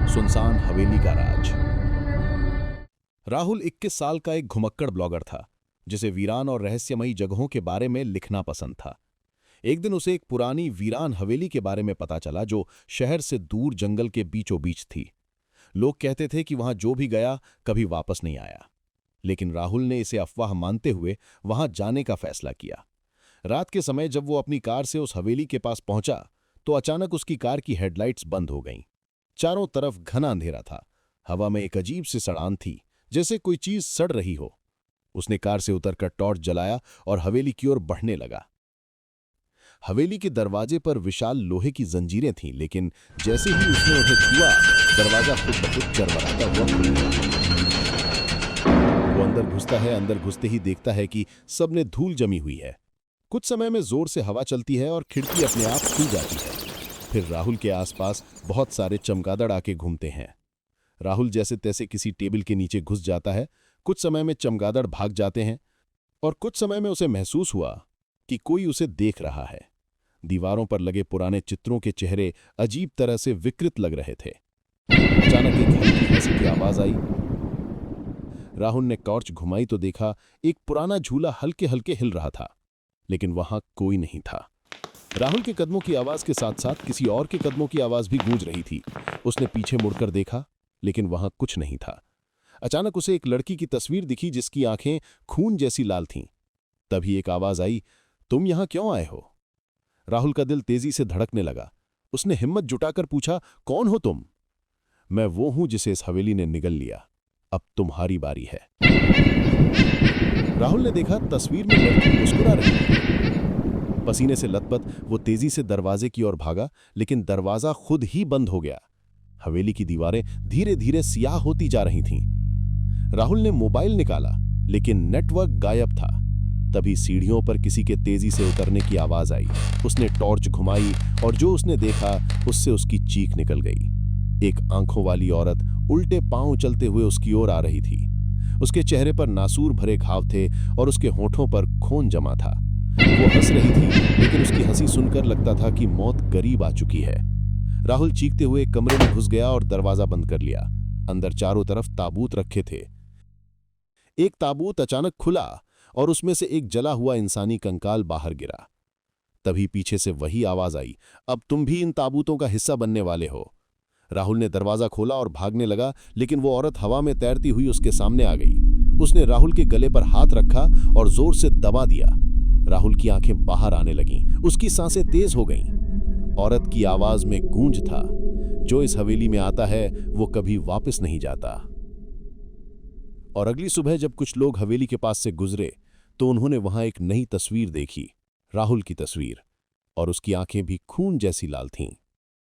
सुनसान हवेली का राज। राहुल 21 साल का एक घुमक्कड़ ब्लॉगर था जिसे वीरान और रहस्यमयी जगहों के बारे में लिखना पसंद था। एक दिन उसे एक पुरानी वीरान हवेली के बारे में पता चला जो शहर से दूर जंगल के बीचों बीच थी। लोग कहते थे कि वहां जो भी गया कभी वापस नहीं आया, लेकिन राहुल ने इसे अफवाह मानते हुए वहां जाने का फैसला किया। रात के समय जब वो अपनी कार से उस हवेली के पास पहुंचा तो अचानक उसकी कार की हेडलाइट्स बंद हो गईं। चारों तरफ घना अंधेरा था। हवा में एक अजीब सी सड़ान थी, जैसे कोई चीज सड़ रही हो। उसने कार से उतरकर टॉर्च जलाया और हवेली की ओर बढ़ने लगा। हवेली के दरवाजे पर विशाल लोहे की जंजीरें थीं, लेकिन जैसे ही उसने उन्हें छुआ, दरवाजा खुद ब खुद चरमराता हुआ खुल गया। वो अंदर घुसते ही देखता है कि सबने धूल जमी हुई है। कुछ समय में जोर से हवा चलती है और खिड़की अपने आप खुल जाती है। फिर राहुल के आसपास बहुत सारे चमगादड़ आके घूमते हैं। राहुल जैसे तैसे किसी टेबल के नीचे घुस जाता है। कुछ समय में चमगादड़ भाग जाते हैं और कुछ समय में उसे महसूस हुआ कि कोई उसे देख रहा है। दीवारों पर लगे पुराने चित्रों के चेहरे अजीब तरह से विकृत लग रहे थे। अचानक एक हल्की हंसी की आवाज आई। राहुल ने टॉर्च घुमाई तो देखा एक पुराना झूला हल्के हल्के हिल रहा था, लेकिन वहां कोई नहीं था। राहुल के कदमों की आवाज के साथ साथ किसी और के कदमों की आवाज भी गूंज रही थी। उसने पीछे मुड़कर देखा, लेकिन वहां कुछ नहीं था। अचानक उसे एक लड़की की तस्वीर दिखी जिसकी आंखें खून जैसी लाल थीं। तभी एक आवाज आई, तुम यहां क्यों आए हो? राहुल का दिल तेजी से धड़कने लगा। उसने हिम्मत जुटाकर पूछा, कौन हो तुम? मैं वो हूं जिसे इस हवेली ने निगल लिया। अब तुम्हारी बारी है। राहुल ने देखा तस्वीर में लड़की मुस्कुरा रही थी। पसीने से लथपथ वो तेजी से दरवाजे की ओर भागा, लेकिन दरवाजा खुद ही बंद हो गया। हवेली की दीवारें धीरे धीरे सियाह होती जा रही थीं। राहुल ने मोबाइल निकाला, लेकिन नेटवर्क गायब था। तभी सीढ़ियों पर किसी के तेजी से उतरने की आवाज आई। उसने टॉर्च घुमाई और जो उसने देखा उससे उसकी चीख निकल गई। एक आंखों वाली औरत उल्टे पांव चलते हुए उसकी ओर आ रही थी। उसके चेहरे पर नासूर भरे घाव थे और उसके होठों पर खून जमा था। वो हंस रही थी, लेकिन उसकी हंसी सुनकर लगता था कि मौत करीब आ चुकी है। राहुल चीखते हुए कमरे में घुस गया और दरवाजा बंद कर लिया। अंदर चारों तरफ ताबूत रखे थे। एक ताबूत अचानक खुला और उसमें से एक जला हुआ इंसानी कंकाल बाहर गिरा। तभी पीछे से वही आवाज आई, अब तुम भी इन ताबूतों का हिस्सा बनने वाले हो। राहुल ने दरवाजा खोला और भागने लगा, लेकिन वो औरत हवा में तैरती हुई उसके सामने आ गई। उसने राहुल के गले पर हाथ रखा और जोर से दबा दिया। राहुल की आंखें बाहर आने लगीं, उसकी सांसें तेज हो गईं। औरत की आवाज में गूंज था, जो इस हवेली में आता है वो कभी वापस नहीं जाता। और अगली सुबह जब कुछ लोग हवेली के पास से गुजरे तो उन्होंने वहां एक नई तस्वीर देखी, राहुल की तस्वीर, और उसकी आंखें भी खून जैसी लाल थीं।